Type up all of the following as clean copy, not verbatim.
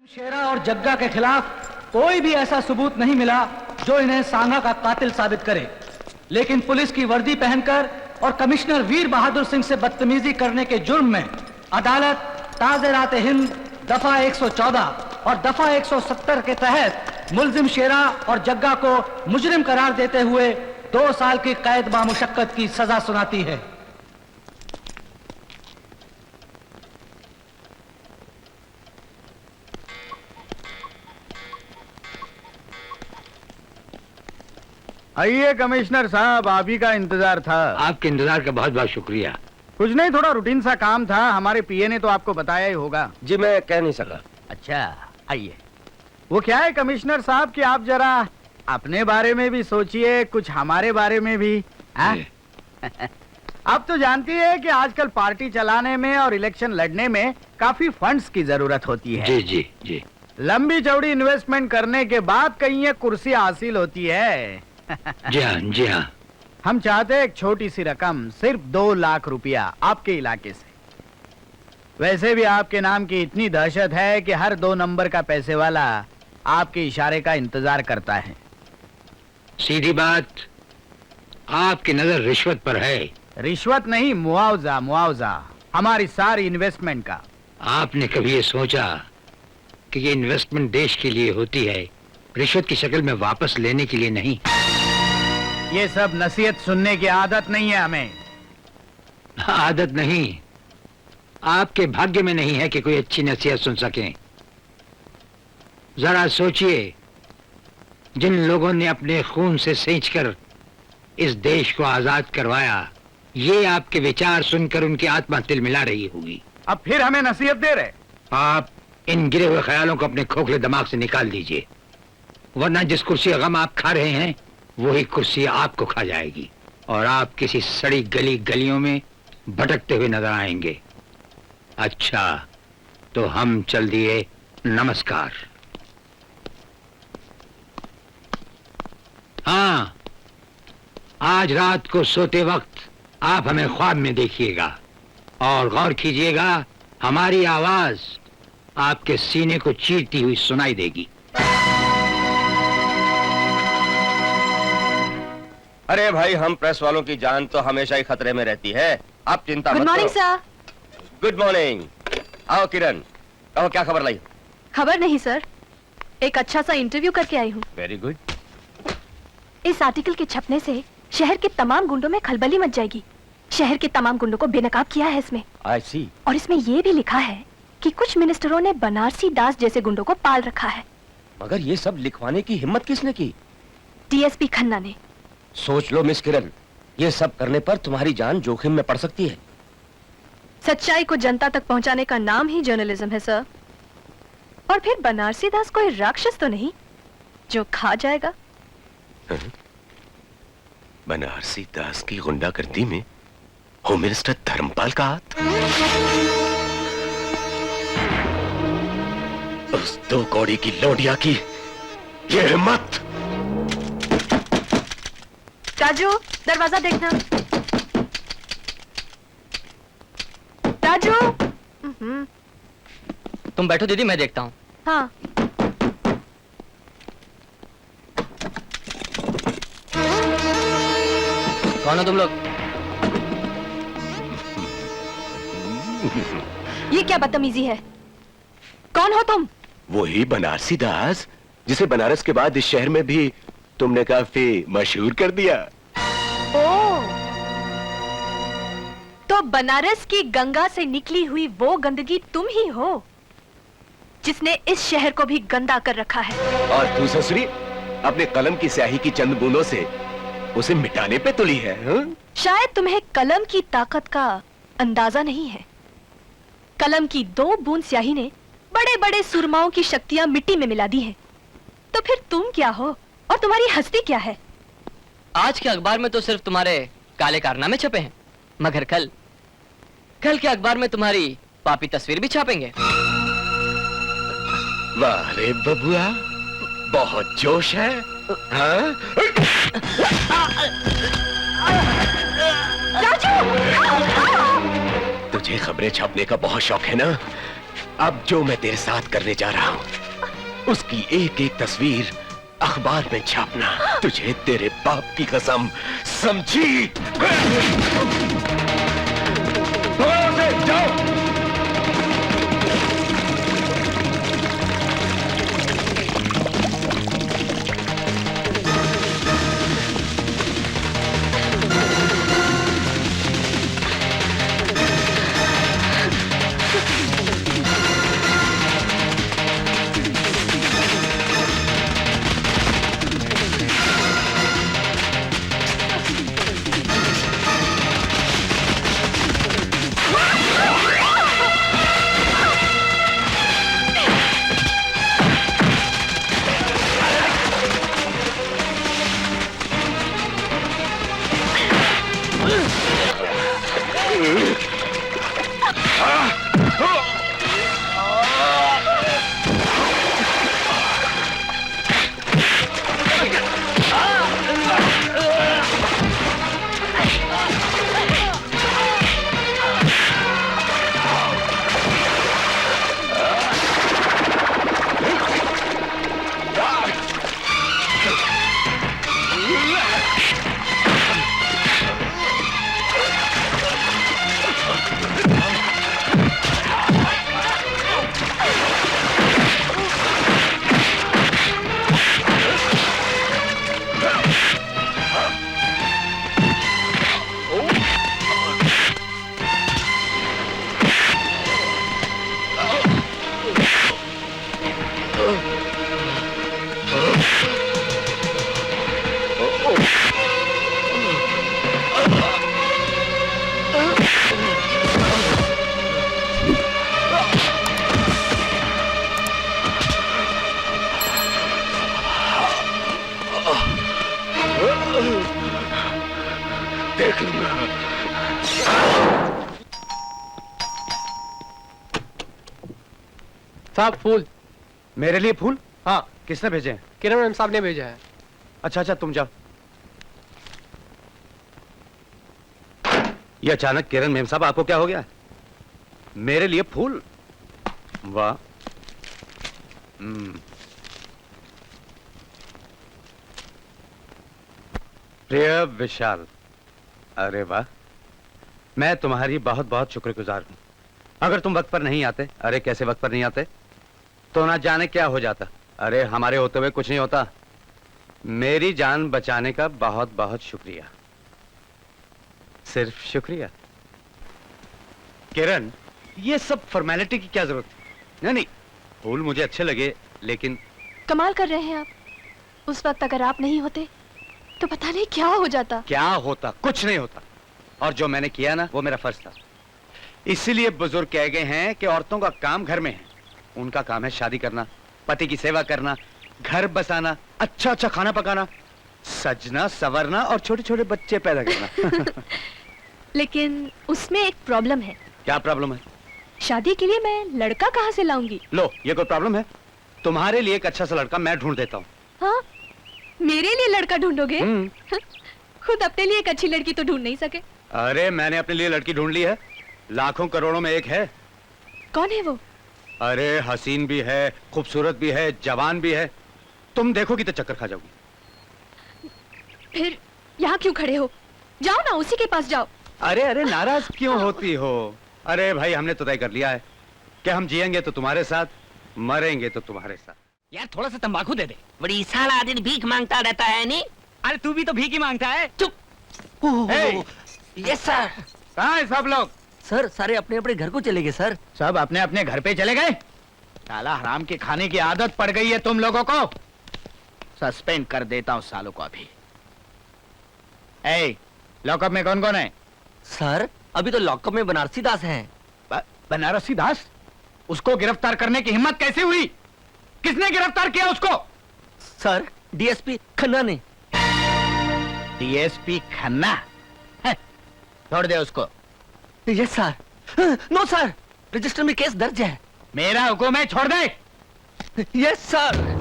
शेरा और जग्गा के खिलाफ कोई भी ऐसा सबूत नहीं मिला जो इन्हें सांगा का कातिल साबित करे, लेकिन पुलिस की वर्दी पहनकर और कमिश्नर वीर बहादुर सिंह से बदतमीजी करने के जुर्म में अदालत ताज़-ए-रात हिंद दफा 114 और दफा 170 के तहत मुल्जिम शेरा और जग्गा को मुजरिम करार देते हुए 2 साल की कैद बामुशक्कत की सजा सुनाती है। आइए कमिश्नर साहब, आप ही का इंतजार था। आपके इंतजार का बहुत बहुत शुक्रिया। कुछ नहीं, थोड़ा रूटीन सा काम था। हमारे पीए ने तो आपको बताया ही होगा। जी मैं कह नहीं सका। अच्छा आइए। वो क्या है कमिश्नर साहब कि आप जरा अपने बारे में भी सोचिए, कुछ हमारे बारे में भी। आप तो जानती है कि आजकल पार्टी चलाने में और इलेक्शन लड़ने में काफी फंड्स की जरूरत होती है। जी जी जी। लंबी चौड़ी इन्वेस्टमेंट करने के बाद कहीं ये कुर्सी हासिल होती है। जी हाँ जी हाँ। हम चाहते हैं एक छोटी सी रकम, सिर्फ 2 लाख रुपया आपके इलाके से। वैसे भी आपके नाम की इतनी दहशत है कि हर 2 नंबर का पैसे वाला आपके इशारे का इंतजार करता है। सीधी बात, आपकी नजर रिश्वत पर है। रिश्वत नहीं, मुआवजा। मुआवजा हमारी सारी इन्वेस्टमेंट का। आपने कभी ये सोचा कि ये इन्वेस्टमेंट देश के लिए होती है, रिश्वत की शक्ल में वापस लेने के लिए नहीं? ये सब नसीहत सुनने की आदत नहीं है हमें। आदत नहीं, आपके भाग्य में नहीं है कि कोई अच्छी नसीहत सुन सकें। जरा सोचिए, जिन लोगों ने अपने खून से सींचकर इस देश को आजाद करवाया, ये आपके विचार सुनकर उनकी आत्मा तिलमिला रही होगी। अब फिर हमें नसीहत दे रहे? आप इन गिरे हुए ख्यालों को अपने खोखले दिमाग से निकाल दीजिए, वरना जिस कुर्सी का गम आप खा रहे हैं वही कुर्सी आपको खा जाएगी और आप किसी सड़ी गली गलियों में भटकते हुए नजर आएंगे। अच्छा तो हम चल दिए, नमस्कार। हाँ, आज रात को सोते वक्त आप हमें ख्वाब में देखिएगा और गौर कीजिएगा, हमारी आवाज आपके सीने को चीरती हुई सुनाई देगी। अरे भाई, हम प्रेस वालों की जान तो हमेशा ही खतरे में रहती है, आप चिंता मत करो। Good morning sir. Good morning. आओ किरण, कहो क्या खबर लाई? खबर नहीं सर, एक अच्छा सा इंटरव्यू करके आई हूँ। Very good. इस आर्टिकल के छपने से शहर के तमाम गुंडों में खलबली मच जाएगी। शहर के तमाम गुंडों को बेनकाब किया है इसमें। आई सी। और इसमें ये भी लिखा है कि कुछ मिनिस्टरों ने बनारसी दास जैसे गुंडों को पाल रखा है। मगर ये सब लिखवाने की हिम्मत किसने की? डीएसपी खन्ना ने। सोच लो मिस किरण, ये सब करने पर तुम्हारी जान जोखिम में पड़ सकती है। सच्चाई को जनता तक पहुंचाने का नाम ही जर्नलिज्म है सर। और फिर बनारसी दास कोई राक्षस तो नहीं जो खा जाएगा। बनारसी दास की गुंडागर्दी में होम मिनिस्टर धर्मपाल का हाथ? उस 2 कौड़ी की लौंडिया की ये हिम्मत! राजू, दरवाजा देखना। राजू। तुम बैठो दीदी, मैं देखता हूँ। हाँ। कौन हो तुम लोग? ये क्या बदतमीजी है? कौन हो तुम? वही बनारसी दास जिसे बनारस के बाद इस शहर में भी तुमने काफी मशहूर कर दिया। ओह, तो बनारस की गंगा से निकली हुई वो गंदगी तुम ही हो जिसने इस शहर को भी गंदा कर रखा है। और तू ससुरी अपने कलम की स्याही की चंद बूंदों से उसे मिटाने पे तुली है। शायद तुम्हें कलम की ताकत का अंदाजा नहीं है। कलम की 2 बूंद स्याही ने बड़े बड़े सुरमाओं की शक्तियां मिट्टी में मिला दी हैं। तो फिर तुम क्या हो और तुम्हारी हस्ती क्या है? आज के अखबार में तो सिर्फ तुम्हारे काले कारनामे छपे हैं, मगर कल के अखबार में तुम्हारी पापी तस्वीर भी छापेंगे। वाह रे बबुआ, बहुत जोश है। हाँ? तुझे खबरें छापने का बहुत शौक है ना? अब जो मैं तेरे साथ करने जा रहा हूं, उसकी एक एक तस्वीर अखबार में छापना तुझे तेरे बाप की कसम, समझी? जाओ। देख लूंगा। साहब फूल। मेरे लिए फूल? हाँ, किसने भेजे हैं? किरण मैम साहब ने भेजा है। अच्छा अच्छा, तुम जाओ। ये अचानक किरण मेम साहब, आपको क्या हो गया? मेरे लिए फूल? वाह। प्रिय विशाल, अरे वाह, मैं तुम्हारी बहुत बहुत शुक्रगुजार हूं। अगर तुम वक्त पर नहीं आते, अरे कैसे वक्त पर नहीं आते, तो ना जाने क्या हो जाता। अरे हमारे होते हुए कुछ नहीं होता। मेरी जान बचाने का बहुत बहुत शुक्रिया, सिर्फ शुक्रिया। किरण, ये सब फॉर्मेलिटी की क्या जरूरत है? नहीं नहीं, फूल मुझे अच्छे लगे, लेकिन कमाल कर रहे हैं आप। उस वक्त अगर आप नहीं होते तो पता नहीं क्या हो जाता। क्या होता? कुछ नहीं होता। और जो मैंने किया ना, वो मेरा फर्ज था। इसीलिए बुजुर्ग कह गए हैं कि औरतों का काम घर में है। उनका काम है शादी करना, पति की सेवा करना, घर बसाना, अच्छा अच्छा खाना पकाना, सजना संवरना और छोटे छोटे बच्चे पैदा करना। लेकिन उसमें एक प्रॉब्लम है। क्या प्रॉब्लम है? शादी के लिए मैं लड़का कहाँ से लाऊंगी? लो, ये कोई प्रॉब्लम है? तुम्हारे लिए एक अच्छा सा लड़का मैं ढूंढ देता हूँ। हाँ, मेरे लिए लड़का ढूंढोगे? खुद अपने लिए एक अच्छी लड़की तो ढूंढ नहीं सके। अरे मैंने अपने लिए लड़की ढूंढ ली है, लाखों करोड़ों में एक है। कौन है वो? अरे हसीन भी है, खूबसूरत भी है, जवान भी है। तुम देखोगी तो चक्कर खा जाओगी। फिर यहाँ क्यों खड़े हो? जाओ ना, उसी के पास जाओ। अरे अरे, नाराज क्यों होती हो? अरे भाई, हमने तो तय कर लिया है कि हम जिएंगे तो तुम्हारे साथ, मरेंगे तो तुम्हारे साथ। यार थोड़ा सा तंबाकू दे दे। बड़ी साला दिन भीख मांगता रहता है नहीं? अरे तू भी तो भीख ही मांगता है। चुप। Yes sir. कहाँ है सब लोग? सर सारे अपने अपने घर को चले गए सर। सब अपने अपने घर पे चले गए? साला हराम के खाने की आदत पड़ गई है तुम लोगों को। सस्पेंड कर देता हूँ सालों को अभी। लॉकअप में कौन कौन है? सर अभी तो लॉकअप में बनारसी दास हैं। बनारसी दास? उसको गिरफ्तार करने की हिम्मत कैसे हुई? किसने गिरफ्तार किया उसको? सर डीएसपी खन्ना ने। डीएसपी खन्ना? छोड़ दे उसको। Yes sir. No sir, register में केस दर्ज है। मेरा हुक्म है, छोड़ दे। Yes sir.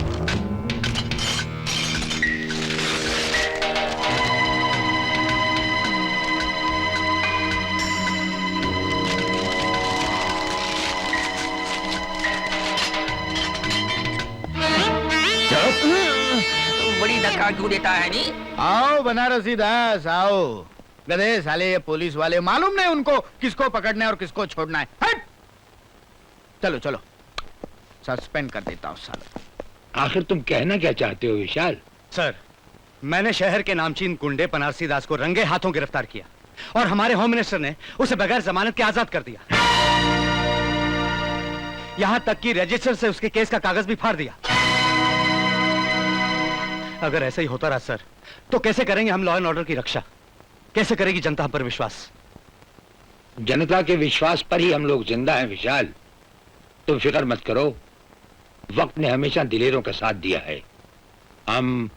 झाड़ क्यों देता है नी? आओ बनारसी दास आओ। गधे साले ये पुलिस वाले, मालूम नहीं उनको किसको पकड़ना है और किसको छोड़ना है। हट! चलो चलो, सस्पेंड कर देता हूँ सालो। आखिर तुम कहना क्या चाहते हो विशाल? सर, मैंने शहर के नामचीन गुंडे बनारसी दास को रंगे हाथों गिरफ्तार किया और हमारे होम मिनिस्टर ने उसे बगैर जमानत के आजाद कर दिया। यहां तक कि रजिस्टर से उसके केस का कागज भी फाड़ दिया। अगर ऐसा ही होता रहा सर, तो कैसे करेंगे हम लॉ एंड ऑर्डर की रक्षा? कैसे करेगी जनता हम पर विश्वास? जनता के विश्वास पर ही हम लोग जिंदा हैं विशाल। तुम फिक्र मत करो, वक्त ने हमेशा दिलेरों का साथ दिया है। हम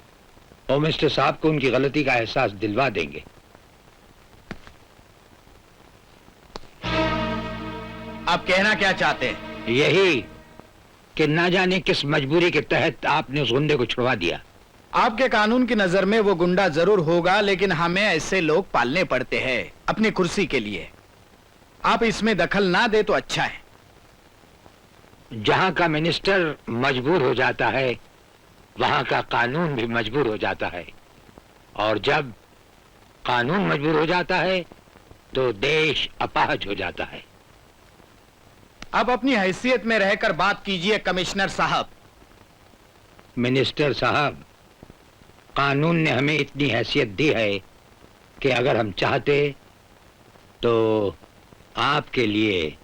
होम मिनिस्टर साहब को उनकी गलती का एहसास दिलवा देंगे। आप कहना क्या चाहते हैं? यही कि ना जाने किस मजबूरी के तहत आपने उस गुंडे को छुड़वा दिया। आपके कानून की नजर में वो गुंडा जरूर होगा, लेकिन हमें ऐसे लोग पालने पड़ते हैं अपनी कुर्सी के लिए। आप इसमें दखल ना दे तो अच्छा है। जहां का मिनिस्टर मजबूर हो जाता है, वहां का कानून भी मजबूर हो जाता है, और जब कानून मजबूर हो जाता है तो देश अपाहज हो जाता है। आप अपनी हैसियत में रहकर बात कीजिए कमिश्नर साहब। मिनिस्टर साहब, कानून ने हमें इतनी हैसियत दी है कि अगर हम चाहते तो आपके लिए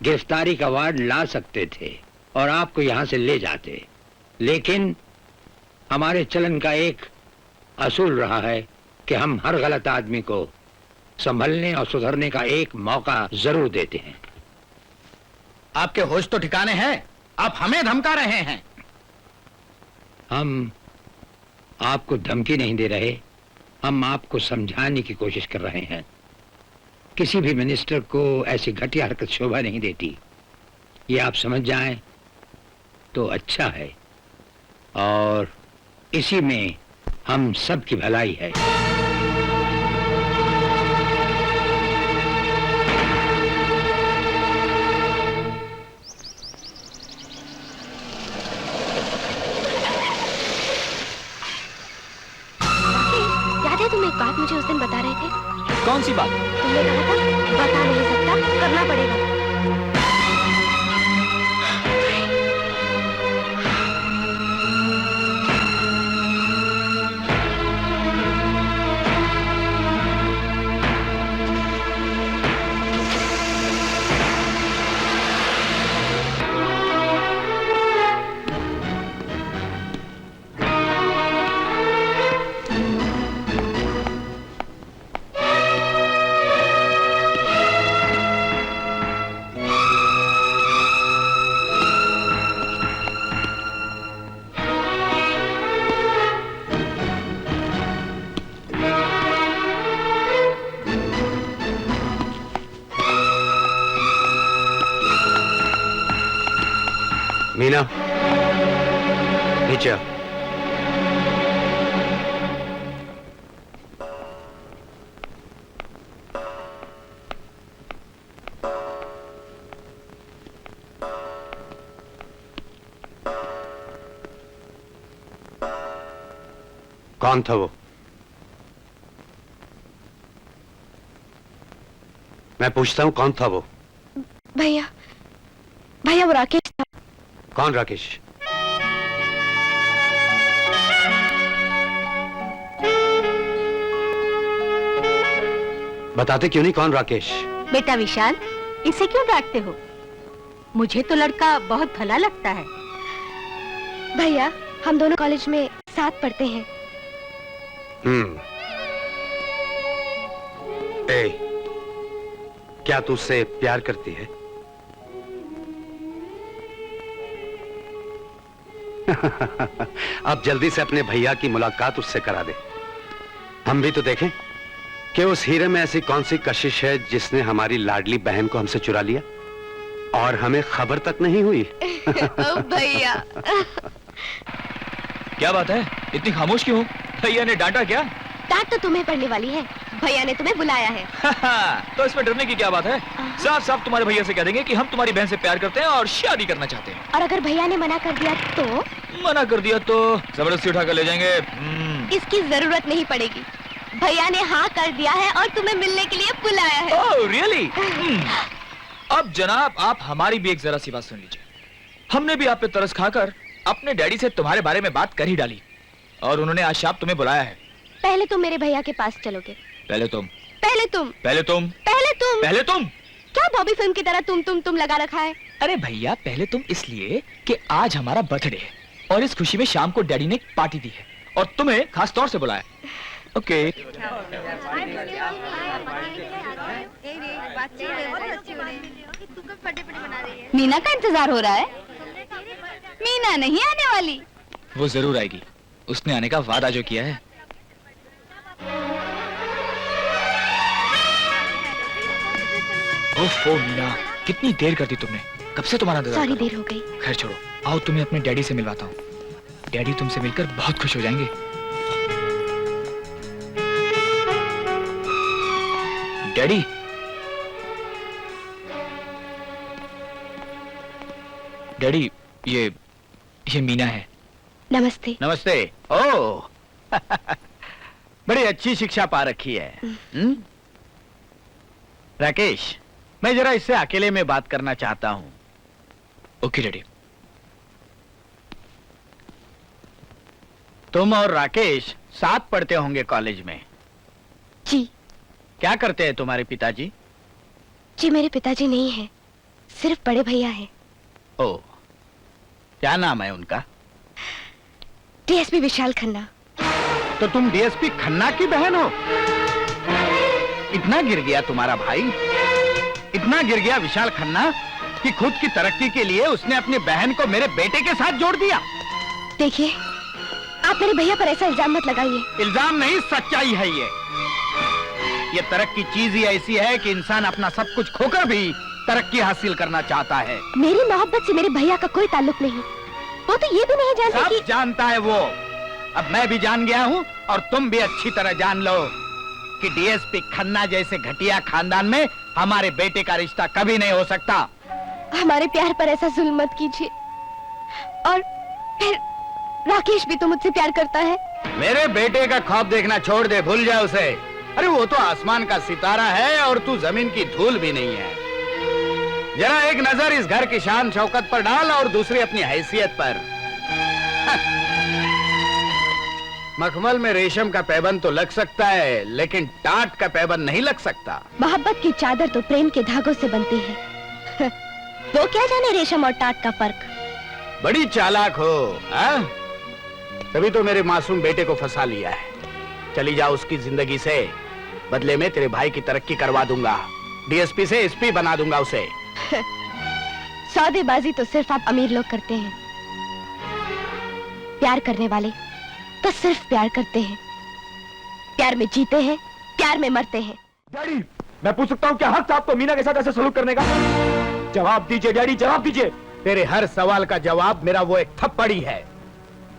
गिरफ्तारी का वारंट ला सकते थे और आपको यहां से ले जाते, लेकिन हमारे चलन का एक असूल रहा है कि हम हर गलत आदमी को संभलने और सुधरने का एक मौका जरूर देते हैं। आपके होश तो ठिकाने हैं? आप हमें धमका रहे हैं। हम आपको धमकी नहीं दे रहे, हम आपको समझाने की कोशिश कर रहे हैं। किसी भी मिनिस्टर को ऐसी घटिया हरकत शोभा नहीं देती। ये आप समझ जाएं तो अच्छा है, और इसी में हम सब की भलाई है। याद है तुम एक बात मुझे उस दिन बता रहे थे? कौन सी बात? तुमने कहा था बता नहीं सकता, करना पड़ेगा। मीना, नीचे आ। कौन था वो? मैं पूछता हूं कौन था वो? भैया, भैया वो राकेश था। कौन राकेश? बताते क्यों नहीं कौन राकेश? बेटा विशाल, इसे क्यों डांटते हो? मुझे तो लड़का बहुत भला लगता है। भैया, हम दोनों कॉलेज में साथ पढ़ते हैं। ए, क्या तू उससे प्यार करती है? अब जल्दी से अपने भैया की मुलाकात उससे करा दे। हम भी तो देखें कि उस हीरे में ऐसी कौन सी कशिश है जिसने हमारी लाडली बहन को हमसे चुरा लिया और हमें खबर तक नहीं हुई। भैया क्या बात है, इतनी खामोश क्यों? भैया ने डांटा क्या? डांट तो तुम्हें पड़ने वाली है। भैया ने तुम्हें बुलाया है। तो इसमें डरने की क्या बात है? साफ साफ तुम्हारे भैया से कह देंगे कि हम तुम्हारी बहन से प्यार करते हैं और शादी करना चाहते हैं। और अगर भैया ने मना कर दिया तो? मना कर दिया तो जबरदस्ती उठा कर ले जाएंगे। इसकी जरूरत नहीं पड़ेगी। भैया ने हाँ कर दिया है और तुम्हें मिलने के लिए बुलाया है। Oh really? अब जनाब आप हमारी भी एक जरा सी बात सुन लीजिए। हमने भी आप पे तरस खाकर अपने डैडी से तुम्हारे बारे में बात कर ही डाली और उन्होंने आज शाम तुम्हें बुलाया है। पहले तुम मेरे भैया के पास चलोगे। पहले तुम। पहले तुम। पहले तुम। पहले तुम। पहले तुम। क्या बॉबी फिल्म की तरह तुम लगा रखा है? अरे भैया पहले तुम इसलिए कि आज हमारा बर्थडे है और इस खुशी में शाम को डैडी ने एक पार्टी दी है और तुम्हें खास तौर से बुलाया। ओके। मीना का इंतजार हो रहा है। मीना नहीं आने वाली। वो जरूर आएगी, उसने आने का वादा जो किया है। ओफो मीना, कितनी देर कर दी तुमने, कब से तुम्हारा इंतजार सारी कर रहा हूं। देर हो गई। खैर छोड़ो, आओ तुम्हें अपने डैडी से मिलवाता हूँ। डैडी तुमसे मिलकर बहुत खुश हो जाएंगे। डैडी, डैडी ये मीना है। नमस्ते। नमस्ते। ओह बड़ी अच्छी शिक्षा पा रखी है। राकेश, मैं जरा इससे अकेले में बात करना चाहता हूँ। Okay daddy. तुम और राकेश साथ पढ़ते होंगे कॉलेज में। जी। क्या करते हैं तुम्हारे पिताजी? जी मेरे पिताजी नहीं है, सिर्फ बड़े भैया हैं। ओह, क्या नाम है उनका? डीएसपी विशाल खन्ना। तो तुम डीएसपी खन्ना की बहन हो? इतना गिर गया तुम्हारा भाई, इतना गिर गया विशाल खन्ना कि खुद की तरक्की के लिए उसने अपनी बहन को मेरे बेटे के साथ जोड़ दिया। देखिए, आप मेरे भैया पर ऐसा इल्जाम मत लगाइए। इल्जाम नहीं, सच्चाई है ये तरक्की चीज ही ऐसी है कि इंसान अपना सब कुछ खोकर भी तरक्की हासिल करना चाहता है। मेरी मोहब्बत से मेरे भैया का कोई ताल्लुक नहीं। वो तो ये भी नहीं जानता सब कि... जानता है वो। अब मैं भी जान गया हूँ और तुम भी अच्छी तरह जान लो कि डीएसपी खन्ना जैसे घटिया खानदान में हमारे बेटे का रिश्ता कभी नहीं हो सकता। हमारे प्यार पर ऐसा जुल्म मत कीजिए। और फिर राकेश भी तो मुझसे प्यार करता है। मेरे बेटे का ख्वाब देखना छोड़ दे, भूल जा उसे। अरे वो तो आसमान का सितारा है और तू जमीन की धूल भी नहीं है। जरा एक नजर इस घर की शान शौकत पर डाल और दूसरी अपनी हैसियत पर। मखमल में रेशम का पैबंद तो लग सकता है, लेकिन टाट का पैबंद नहीं लग सकता। मोहब्बत की चादर तो प्रेम के धागों से बनती है। वो क्या जाने रेशम और टाट का फर्क। बड़ी चालाक हो, हाँ? तभी तो मेरे मासूम बेटे को फंसा लिया है। चली जा उसकी जिंदगी से, बदले में तेरे भाई की तरक्की करवा दूंगा। डीएसपी से एसपी बना दूंगा उसे। सौदेबाजी तो सिर्फ आप अमीर लोग करते हैं। प्यार करने वाले तो सिर्फ प्यार करते हैं। प्यार में जीते हैं, प्यार में मरते हैं। डैडी, मैं पूछ सकता हूँ क्या हक था आपको मीना के साथ ऐसे सलूक करने का? जवाब दीजिए डैडी, जवाब दीजिए। तेरे हर सवाल का जवाब मेरा वो एक थप्पड़ ही है।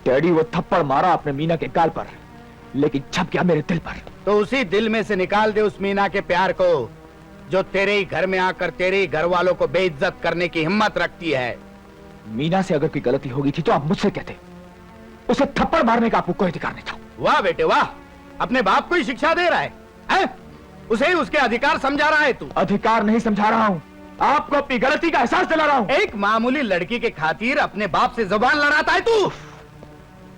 डैडी, वो थप्पड़ मारा आपने मीना के गाल पर, लेकिन छप गया मेरे दिल पर। तो उसी दिल में से निकाल दे उस मीना के प्यार को जो तेरे ही घर में आकर तेरे ही घर वालों को बेइज्जत करने की हिम्मत रखती है। मीना से अगर कोई गलती होगी थी तो आप मुझसे कहते, उसे थप्पड़ मारने का आपको कोई अधिकार नहीं था। वाह बेटे वाह, अपने बाप को ही शिक्षा दे रहा है? उसे ही उसके अधिकार समझा रहा है तू। अधिकार नहीं समझा रहा हूँ, आपको अपनी गलती का एहसास दिला रहा हूँ। एक मामूली लड़की के खातिर अपने बाप से जुबान लड़ाता है तू।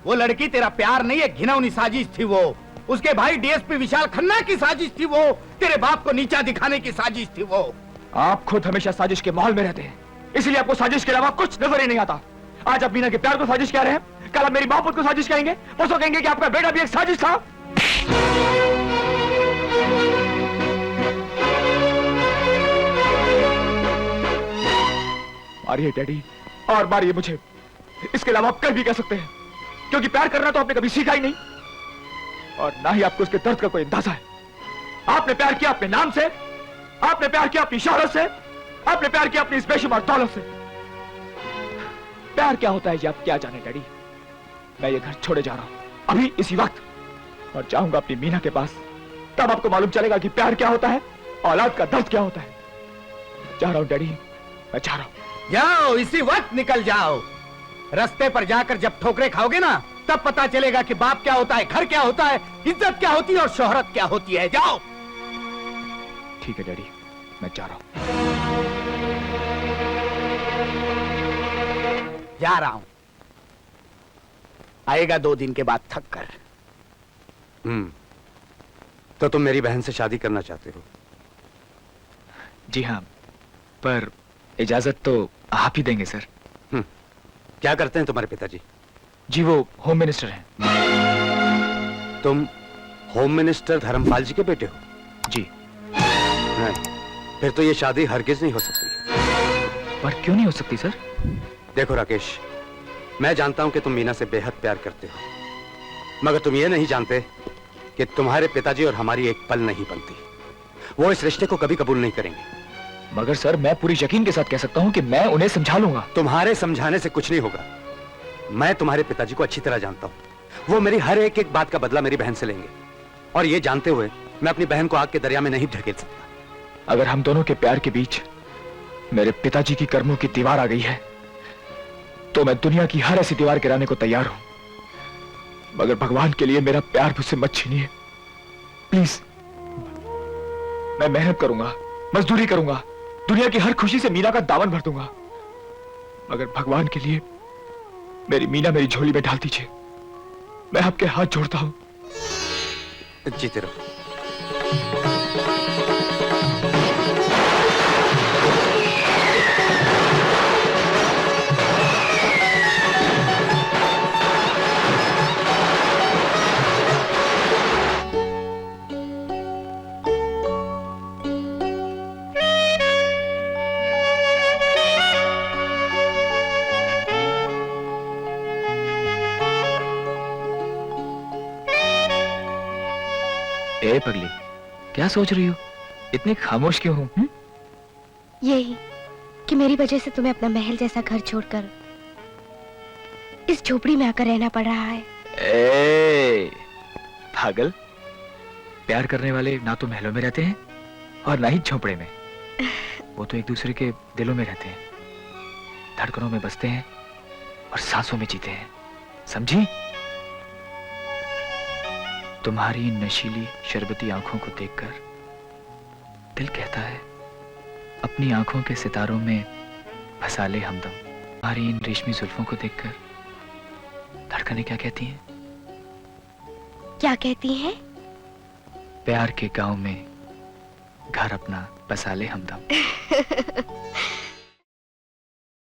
वो लड़की तेरा प्यार नहीं, एक घिनौनी साजिश थी वो। उसके भाई डीएसपी विशाल खन्ना की साजिश थी वो। तेरे बाप को नीचा दिखाने की साजिश थी वो। आप खुद हमेशा साजिश के माहौल में रहते हैं, इसलिए आपको साजिश के अलावा कुछ नजर ही नहीं आता। आज आप मीना के प्यार को साजिश कह रहे हैं, कल आप मेरी मोहब्बत को साजिश कहेंगे, परसों कहेंगे कि आपका बेटा भी एक साजिश था। मारिए डैडी, और मारिए मुझे। इसके अलावा आप कल भी कह सकते हैं, क्योंकि प्यार करना तो आपने कभी सीखा ही नहीं और ना ही आपको उसके दर्द का कोई अंदाजा है। आपने प्यार किया अपने नाम से, आपने प्यार किया अपनी शोहरत से, आपने प्यार किया अपनी इस बेशुमार दौलत से। प्यार क्या होता है ये आप क्या जाने डैडी। मैं ये घर छोड़े जा रहा हूं अभी इसी वक्त, और जाऊंगा अपनी मीना के पास। तब आपको मालूम चलेगा कि प्यार क्या होता है, औलाद का दर्द क्या होता है। जा रहा हूं डैडी, मैं जा रहा हूं। जाओ, इसी वक्त निकल जाओ। रास्ते पर जाकर जब ठोकरे खाओगे ना, तब पता चलेगा कि बाप क्या होता है, घर क्या होता है, इज्जत क्या होती है और शोहरत क्या होती है। जाओ। ठीक है डैडी, मैं जा रहा हूं। जा रहा हूं, आएगा 2 दिन के बाद थक कर। तो तुम मेरी बहन से शादी करना चाहते हो? जी हाँ, पर इजाजत तो आप ही देंगे सर। क्या करते हैं तुम्हारे पिताजी? जी वो होम मिनिस्टर हैं। तुम होम मिनिस्टर धर्मपाल जी के बेटे हो? जी। नहीं, फिर तो ये शादी हरगिज नहीं हो सकती। पर क्यों नहीं हो सकती सर? देखो राकेश, मैं जानता हूं कि तुम मीना से बेहद प्यार करते हो, मगर तुम ये नहीं जानते कि तुम्हारे पिताजी और हमारी एक पल नहीं बनती। वो इस रिश्ते को कभी कबूल नहीं करेंगे। मगर सर, मैं पूरी यकीन के साथ कह सकता हूं कि मैं उन्हें समझा लूंगा। तुम्हारे समझाने से कुछ नहीं होगा। मैं तुम्हारे पिताजी को अच्छी तरह जानता हूं। वो मेरी हर एक एक बात का बदला मेरी बहन से लेंगे, और ये जानते हुए मैं अपनी बहन को आग के दरिया में नहीं ढकेल सकता। अगर हम दोनों के प्यार के बीच मेरे पिताजी की कर्मों की दीवार आ गई है, तो मैं दुनिया की हर ऐसी दीवार गिराने को तैयार हूं। मगर भगवान के लिए मेरा प्यार मुझसे मत छीनिए प्लीज। मैं मेहनत करूंगा, मजदूरी करूंगा, दुनिया की हर खुशी से मीना का दामन भर दूंगा, मगर भगवान के लिए मेरी मीना मेरी झोली में डाल दीजिए। मैं आपके हाथ जोड़ता हूं। जीते रहो। ए पगली, क्या सोच रही हो? इतनी खामोश क्यों हो? यही कि मेरी वजह से तुम्हें अपना महल जैसा घर छोड़कर इस झोपड़ी में आकर रहना पड़ रहा है। ए, पागल, प्यार करने वाले ना तो महलों में रहते हैं और ना ही झोपड़े में। वो तो एक दूसरे के दिलों में रहते हैं, धड़कनों में बसते हैं और सांसों में जीते हैं, समझी? तुम्हारी नशीली शरबती आंखों को देखकर दिल कहता है अपनी आंखों के सितारों में फंसा ले हमदम। तुम्हारी इन रेशमी जुल्फों को देखकर धड़कनें क्या कहती हैं? क्या कहती हैं? प्यार के गांव में घर अपना बसा ले हमदम।